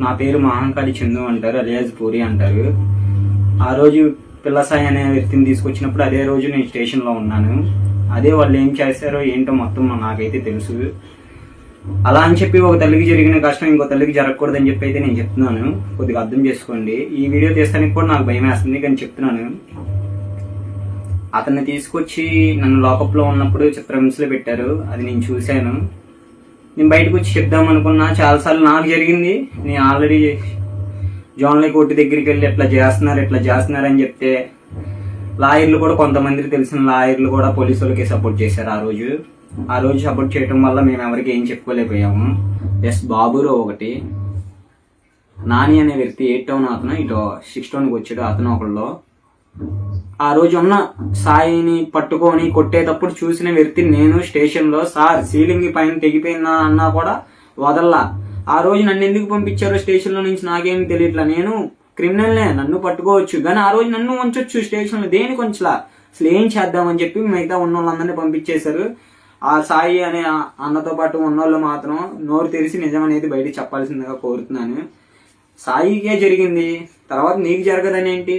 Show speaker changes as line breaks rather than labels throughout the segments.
నా పేరు మహంకాళి చందు అంటారు, అలియాజ్ పూరి అంటారు. ఆ రోజు పిల్లసాయి అనే వ్యక్తిని తీసుకొచ్చినప్పుడు అదే రోజు నేను స్టేషన్లో ఉన్నాను. అదే వాళ్ళు ఏం చేశారో ఏంటో మొత్తం నాకైతే తెలుసు. అలా అని చెప్పి ఒక తల్లికి జరిగిన కష్టం ఇంకో తల్లికి జరగకూడదని చెప్పి అయితే నేను చెప్తున్నాను. కొద్దిగా అర్థం చేసుకోండి. ఈ వీడియో తీస్తానికి కూడా నాకు భయం వేస్తుంది, కానీ చెప్తున్నాను. అతన్ని తీసుకొచ్చి నన్ను లాకప్లో ఉన్నప్పుడు చిత్రహింసలు పెట్టారు. అది నేను చూశాను. నేను బయటకు వచ్చి చెప్దాం అనుకున్నా, చాలాసార్లు నాకు జరిగింది. నేను ఆల్రెడీ జోన్లీ కోర్టు దగ్గరికి వెళ్ళి ఎట్లా చేస్తున్నారు అని చెప్తే లాయర్లు కూడా, కొంతమంది తెలిసిన లాయర్లు కూడా పోలీసు వాళ్ళకి సపోర్ట్ చేశారు. ఆ రోజు సపోర్ట్ చేయడం వల్ల మేము ఎవరికి ఏం చెప్పుకోలేకపోయాము. ఎస్ బాబురావు ఒకటి, నాని అనే వ్యక్తి 8 టౌన్ అతను, ఇటు 6 టౌన్కి వచ్చాడు అతను ఒకళ్ళు. ఆ రోజు ఉన్న సాయిని పట్టుకొని కొట్టేటప్పుడు చూసిన వ్యక్తి నేను స్టేషన్లో. సార్ సీలింగ్ పైన తెగిపోయిందా అన్నా కూడా వదల్లా. ఆ రోజు నన్ను ఎందుకు పంపించారో స్టేషన్లో నుంచి నాకేం తెలియట్లా. నేను క్రిమినల్నే, నన్ను పట్టుకోవచ్చు, కానీ ఆ రోజు నన్ను ఉంచొచ్చు స్టేషన్లో. దేనికి ఉంచలా? అసలు ఏం చేద్దామని చెప్పి మిగతా ఉన్న వాళ్ళందరినీ పంపించేశారు. ఆ సాయి అనే అన్నతో పాటు ఉన్నోళ్ళు మాత్రం నోరు తెరిచి నిజం అనేది బయటకు చెప్పాల్సిందిగా కోరుతున్నాను. సాయికే జరిగింది, తర్వాత నీకు జరగదని ఏంటి?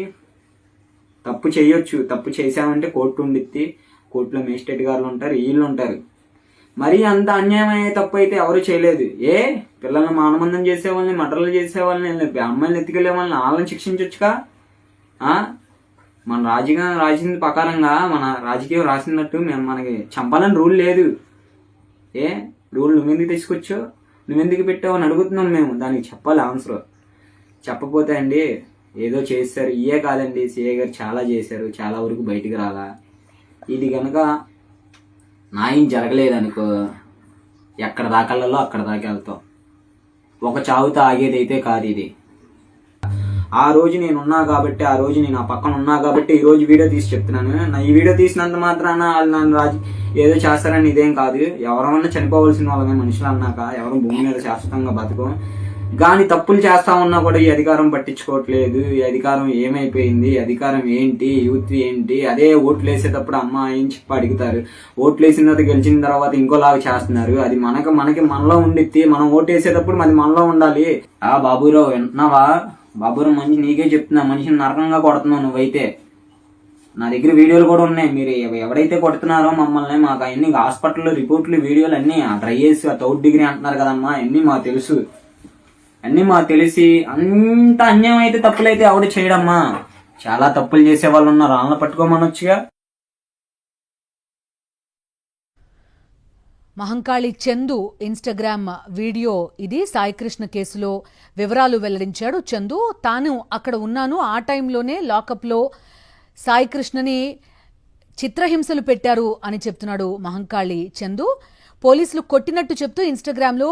తప్పు చేయొచ్చు, తప్పు చేసామంటే కోర్టు ఉండిద్ది, కోర్టులో మేజిస్ట్రేట్ గారు ఉంటారు, వీళ్ళు ఉంటారు. మరీ అంత అన్యాయమైన తప్పు అయితే ఎవరు చేయలేదు. పిల్లల్ని మానబంధం చేసేవాళ్ళని, మటర్లు చేసేవాళ్ళని, అమ్మాయిని ఎత్తుకెళ్లే వాళ్ళని వాళ్ళని శిక్షించొచ్చుగా. మన రాజకీయం రాసిన ప్రకారంగా, మన రాజకీయం రాసినట్టు మనకి చంపాలని రూల్ లేదు. రూల్ నువ్వెందుకు తీసుకొచ్చావు, నువ్వెందుకు పెట్టావు అని అడుగుతున్నాం మేము. దానికి చెప్పాలి ఆన్సర్. చెప్పకపోతే అండి ఏదో చేస్తారు. ఇయే కాదండి, సిఐ గారు చాలా చేశారు, చాలా వరకు బయటికి రాలా. ఇది కనుక న్యాయం జరగలేదనుకో, ఎక్కడ దాకాలలో అక్కడ దాకా వెళ్తాం. ఒక చావుతో ఆగేది అయితే కాదు ఇది. ఆ రోజు నేను ఉన్నా కాబట్టి, ఆ రోజు నేను ఆ పక్కన ఉన్నా కాబట్టి ఈ రోజు వీడియో తీసి చెప్తున్నాను. ఈ వీడియో తీసినంత మాత్రాన వాళ్ళు నన్ను ఏదో చేస్తారని ఇదేం కాదు. ఎవరన్నా చనిపోవలసిన వాళ్ళమే మనుషులు అన్నాక, ఎవరు భూమి మీద శాశ్వతంగా బతకం. కానీ తప్పులు చేస్తా ఉన్నా కూడా ఈ అధికారం పట్టించుకోవట్లేదు. ఈ అధికారం ఏమైపోయింది, అధికారం ఏంటి, యూత్ ఏంటి? అదే ఓట్లు వేసేటప్పుడు అమ్మ ఏం చెప్పి అడుగుతారు, ఓట్లు వేసిన తర్వాత గెలిచిన తర్వాత ఇంకోలాగా చేస్తున్నారు. అది మనకి మనలో ఉండిద్ది. మనం ఓటు వేసేటప్పుడు అది మనలో ఉండాలి. బాబురావు వింటున్నావా? బాబురావు మనిషి నీకే చెప్తున్నా, మనిషిని నరకంగా కొడుతున్నావు నువ్వైతే. నా దగ్గర వీడియోలు కూడా ఉన్నాయి. మీరు ఎవరైతే కొడుతున్నారో మమ్మల్ని, మాకు అన్ని హాస్పిటల్లో రిపోర్ట్లు, వీడియోలు అన్ని ట్రై చేసి 3rd డిగ్రీ అంటున్నారు కదమ్మా, అన్ని మాకు తెలుసు. అన్ని మాకు తెలిసి అంత అన్యాయం అయితే, తప్పులైతే ఎవడు చేయడమ్మా. చాలా తప్పులు చేసే వాళ్ళు ఉన్నారు, వాళ్ళని పట్టుకోమనొచ్చుగా.
మహంకాళి చందు ఇన్స్టాగ్రామ్ వీడియో ఇది. సాయికృష్ణ కేసులో వివరాలు వెల్లడించాడు చందు. తాను అక్కడ ఉన్నాను, ఆ టైంలోనే లాకప్లో సాయికృష్ణని చిత్రహింసలు పెట్టారు అని చెప్తున్నాడు మహంకాళి చందు. పోలీసులు కొట్టినట్టు చెప్తూ ఇన్స్టాగ్రామ్లో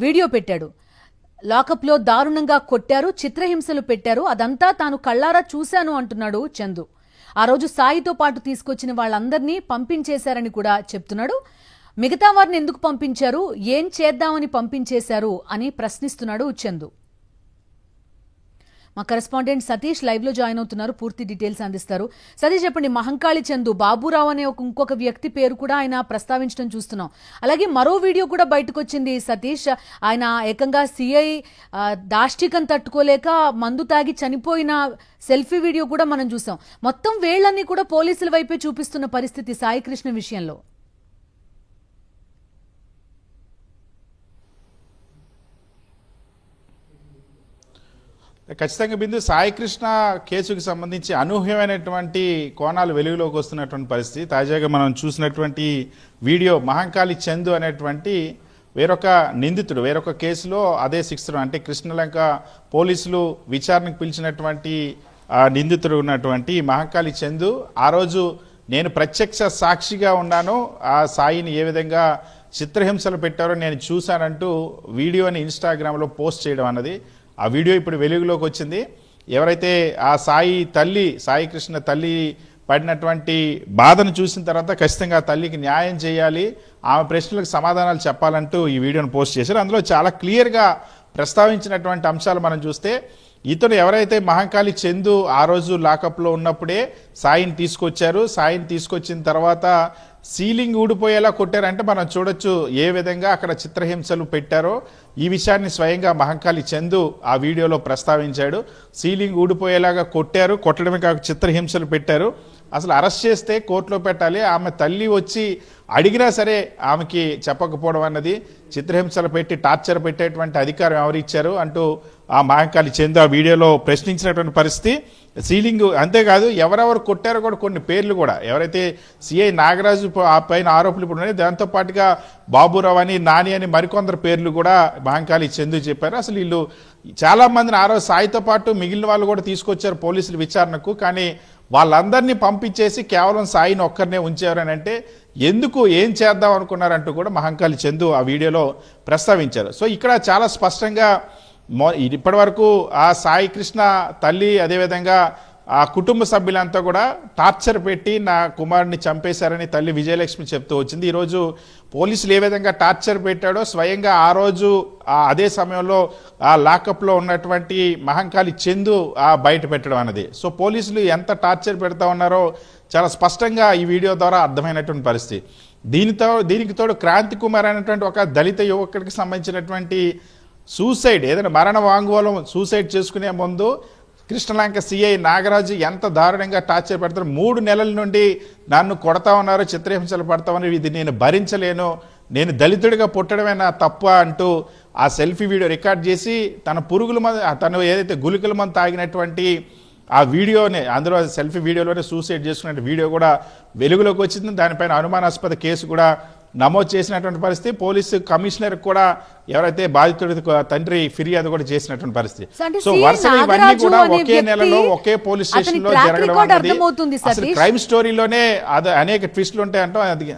వీడియో పెట్టాడు. లాకప్లో దారుణంగా కొట్టారు, చిత్రహింసలు పెట్టారు, అదంతా తాను కళ్ళారా చూశాను అంటున్నాడు చందు. ఆ రోజు సాయితో పాటు తీసుకొచ్చిన వాళ్ళందరినీ పంపించేశారని కూడా చెప్తున్నాడు. మిగతా వారిని ఎందుకు పంపించారు, ఏం చేద్దామని పంపించేశారు అని ప్రశ్నిస్తున్నాడు చందు. మా కరెస్పాండెంట్ సతీష్ లైవ్ లో జాయిన్ అవుతున్నారు, పూర్తి డీటెయిల్స్ అందిస్తారు. సతీష్ చెప్పండి, మహంకాళి చందు, బాబురావు అనే ఇంకొక వ్యక్తి పేరు కూడా ఆయన ప్రస్తావించడం చూస్తున్నాం. అలాగే మరో వీడియో కూడా బయటకు వచ్చింది సతీష్. ఆయన ఏకంగా సిఐ దాష్టికం తట్టుకోలేక మందు తాగి చనిపోయిన సెల్ఫీ వీడియో కూడా మనం చూసాం. మొత్తం వేళ్లన్నీ కూడా పోలీసుల వైపే చూపిస్తున్న పరిస్థితి సాయికృష్ణ విషయంలో.
ఖచ్చితంగా బిందు, సాయికృష్ణ కేసుకు సంబంధించి అనూహ్యమైనటువంటి కోణాలు వెలుగులోకి వస్తున్నటువంటి పరిస్థితి. తాజాగా మనం చూసినటువంటి వీడియో, మహంకాళి చందు అనేటువంటి వేరొక నిందితుడు, వేరొక కేసులో అదే 6th అంటే కృష్ణలంక పోలీసులు విచారణకు పిలిచినటువంటి నిందితుడు ఉన్నటువంటి మహంకాళి చందు, ఆ రోజు నేను ప్రత్యక్ష సాక్షిగా ఉన్నాను, ఆ సాయిని ఏ విధంగా చిత్రహింసలు పెట్టారో నేను చూశానంటూ వీడియోని ఇన్స్టాగ్రామ్లో పోస్ట్ చేయడం అన్నది, ఆ వీడియో ఇప్పుడు వెలుగులోకి వచ్చింది. ఎవరైతే ఆ సాయికృష్ణ తల్లి పడినటువంటి బాధను చూసిన తర్వాత ఖచ్చితంగా ఆ తల్లికి న్యాయం చేయాలి, ఆమె ప్రశ్నలకు సమాధానాలు చెప్పాలంటూ ఈ వీడియోను పోస్ట్ చేశారు. అందులో చాలా క్లియర్గా ప్రస్తావించినటువంటి అంశాలు మనం చూస్తే, ఇతను ఎవరైతే మహంకాళి చందు ఆ రోజు లాకప్లో ఉన్నప్పుడే సాయిని తీసుకొచ్చారు, సాయిని తీసుకొచ్చిన తర్వాత సీలింగ్ ఊడిపోయేలా కొట్టారంటే మనం చూడొచ్చు ఏ విధంగా అక్కడ చిత్రహింసలు పెట్టారో. ఈ విషయాన్ని స్వయంగా మహంకాళి చందు ఆ వీడియోలో ప్రస్తావించాడు. సీలింగ్ ఊడిపోయేలాగా కొట్టారు, కొట్టడమే కాక చిత్రహింసలు పెట్టారు. అసలు అరెస్ట్ చేస్తే కోర్టులో పెట్టాలి, ఆమె తల్లి వచ్చి అడిగినా సరే ఆమెకి చెప్పకపోవడం అన్నది, చిత్రహింసలు పెట్టి టార్చర్ పెట్టేటువంటి అధికారం ఎవరిచ్చారు అంటూ ఆ మహంకాళి చందు ఆ వీడియోలో ప్రశ్నించినటువంటి పరిస్థితి. సీలింగ్ అంతేకాదు, ఎవరెవరు కొట్టారో కూడా కొన్ని పేర్లు కూడా, ఎవరైతే సిఐ నాగరాజు ఆ పైన ఆరోపణలు ఇప్పుడు ఉన్నాయి, దాంతో పాటుగా బాబురావు అని, నాని అని మరికొందరు పేర్లు కూడా మహంకాళి చందు చెప్పారు. అసలు వీళ్ళు చాలా మందిని ఆ రోజు సాయితో పాటు మిగిలిన వాళ్ళు కూడా తీసుకొచ్చారు పోలీసులు విచారణకు. కానీ వాళ్ళందరినీ పంపించేసి కేవలం సాయిని ఒక్కరినే ఉంచారని అంటే ఎందుకు, ఏం చేద్దాం అనుకున్నారంటూ కూడా మహంకాళి చందు ఆ వీడియోలో ప్రస్తావించారు. సో ఇక్కడ చాలా స్పష్టంగా ఇప్పటి వరకు ఆ సాయి కృష్ణ తల్లి, అదేవిధంగా ఆ కుటుంబ సభ్యులంతా కూడా టార్చర్ పెట్టి నా కుమారుడిని చంపేశారని తల్లి విజయలక్ష్మి చెప్తూ వచ్చింది. ఈరోజు పోలీసులు ఏ విధంగా టార్చర్ పెట్టాడో స్వయంగా ఆ రోజు అదే సమయంలో ఆ లాకప్లో ఉన్నటువంటి మహంకాళి చందు బయట పెట్టడం అన్నది. సో పోలీసులు ఎంత టార్చర్ పెడతా ఉన్నారో చాలా స్పష్టంగా ఈ వీడియో ద్వారా అర్థమైనటువంటి పరిస్థితి. దీనికి తోడు క్రాంతి కుమార్ అనేటువంటి ఒక దళిత యువకుడికి సంబంధించినటువంటి సూసైడ్, ఏదైనా మరణ వాంగ్మూలం సూసైడ్ చేసుకునే ముందు కృష్ణలంక సిఐ నాగరాజు ఎంత దారుణంగా టార్చర్ పెడతారు. 3 నెలల నుండి నన్ను కొడతా ఉన్నారు, చిత్రహింసలు పడతా ఉన్నారు, ఇది నేను భరించలేను, నేను దళితుడిగా పుట్టడమే నా తప్ప అంటూ ఆ సెల్ఫీ వీడియో రికార్డ్ చేసి తన పురుగుల మందు, తను ఏదైతే గుళికల మందు తాగినటువంటి ఆ వీడియోనే, అందులో సెల్ఫీ వీడియోలోనే సూసైడ్ చేసుకునే వీడియో కూడా వెలుగులోకి వచ్చింది. దానిపైన అనుమానాస్పద కేసు కూడా నమోదు చేసినటువంటి పరిస్థితి. పోలీసు కమిషనర్ కూడా ఎవరైతే బాధితుడి తండ్రి ఫిర్యాదు కూడా చేసినటువంటి పరిస్థితి. సో వరుసగా ఇవన్నీ కూడా ఒకే నెలలో ఒకే పోలీస్ స్టేషన్ లో జరగడం అనేది అసలు క్రైమ్ స్టోరీలోనే అది అనేక ట్విస్టులు ఉంటాయి అంటాం. అది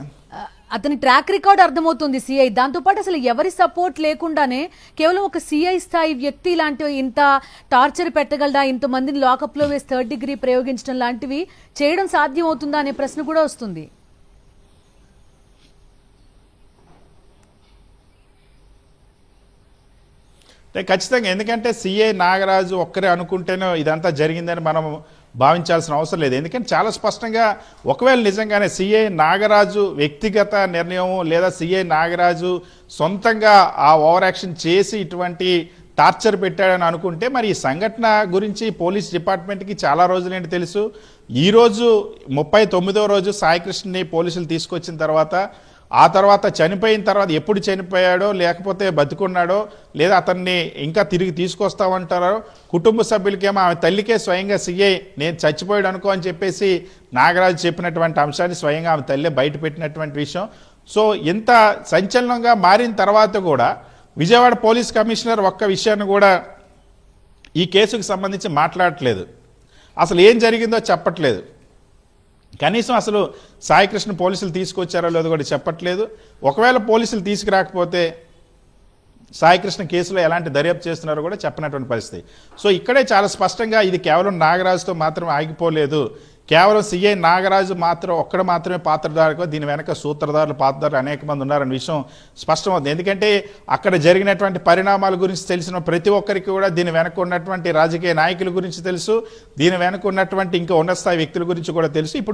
అతని ట్రాక్ రికార్డ్ అర్థమవుతుంది సిఐ. దాంతోపాటు అసలు ఎవరి సపోర్ట్ లేకుండానే కేవలం ఒక సిఐ స్థాయి వ్యక్తి ఇలాంటి ఇంత టార్చర్ పెట్టగలదా, ఇంతమందిని లాకప్ లో వేసి 3rd డిగ్రీ ప్రయోగించడం లాంటివి చేయడం సాధ్యం అవుతుందా అనే ప్రశ్న కూడా వస్తుంది.
ఖచ్చితంగా, ఎందుకంటే సిఐ నాగరాజు ఒక్కరే అనుకుంటేనే ఇదంతా జరిగిందని మనం భావించాల్సిన అవసరం లేదు. ఎందుకంటే చాలా స్పష్టంగా ఒకవేళ నిజంగానే సిఐ నాగరాజు వ్యక్తిగత నిర్ణయం లేదా సిఐ నాగరాజు సొంతంగా ఆ ఓవర్ యాక్షన్ చేసి ఇటువంటి టార్చర్ పెట్టాడని అనుకుంటే మరి ఈ సంఘటన గురించి పోలీస్ డిపార్ట్మెంట్కి చాలా రోజులేంటి తెలుసు. ఈరోజు 39వ రోజు సాయికృష్ణని పోలీసులు తీసుకొచ్చిన తర్వాత, ఆ తర్వాత చనిపోయిన తర్వాత ఎప్పుడు చనిపోయాడో లేకపోతే బతుకున్నాడో లేదా అతన్ని ఇంకా తిరిగి తీసుకొస్తామంటారో, కుటుంబ సభ్యులకేమో ఆమె తల్లికే స్వయంగా సిఐ నేను చచ్చిపోయాడు అనుకో అని చెప్పేసి నాగరాజు చెప్పినటువంటి అంశాన్ని స్వయంగా ఆమె తల్లి బయట పెట్టినటువంటి విషయం. సో ఇంత సంచలనంగా మారిన తర్వాత కూడా విజయవాడ పోలీస్ కమిషనర్ ఒక్క విషయాన్ని కూడా ఈ కేసుకు సంబంధించి మాట్లాడట్లేదు, అసలు ఏం జరిగిందో చెప్పట్లేదు, కనీసం అసలు సాయికృష్ణ పోలీసులు తీసుకొచ్చారో లేదో కూడా చెప్పట్లేదు. ఒకవేళ పోలీసులు తీసుకురాకపోతే సాయికృష్ణ కేసులో ఎలాంటి దర్యాప్తు చేస్తున్నారో కూడా చెప్పినటువంటి పరిస్థితి. సో ఇక్కడే చాలా స్పష్టంగా ఇది కేవలం నాగరాజుతో మాత్రమే ఆగిపోలేదు, కేవలం సిఐ నాగరాజు ఒక్కడ మాత్రమే పాత్రధారుకో, దీని వెనక సూత్రధారులు, పాత్రధారులు అనేక మంది ఉన్నారన్న విషయం స్పష్టమవుతుంది. ఎందుకంటే అక్కడ జరిగినటువంటి పరిణామాల గురించి తెలిసిన ప్రతి ఒక్కరికి కూడా దీని వెనక ఉన్నటువంటి రాజకీయ నాయకుల గురించి తెలుసు, దీని వెనక ఉన్నటువంటి ఇంకా ఉన్నత స్థాయి వ్యక్తుల గురించి కూడా తెలుసు. ఇప్పుడు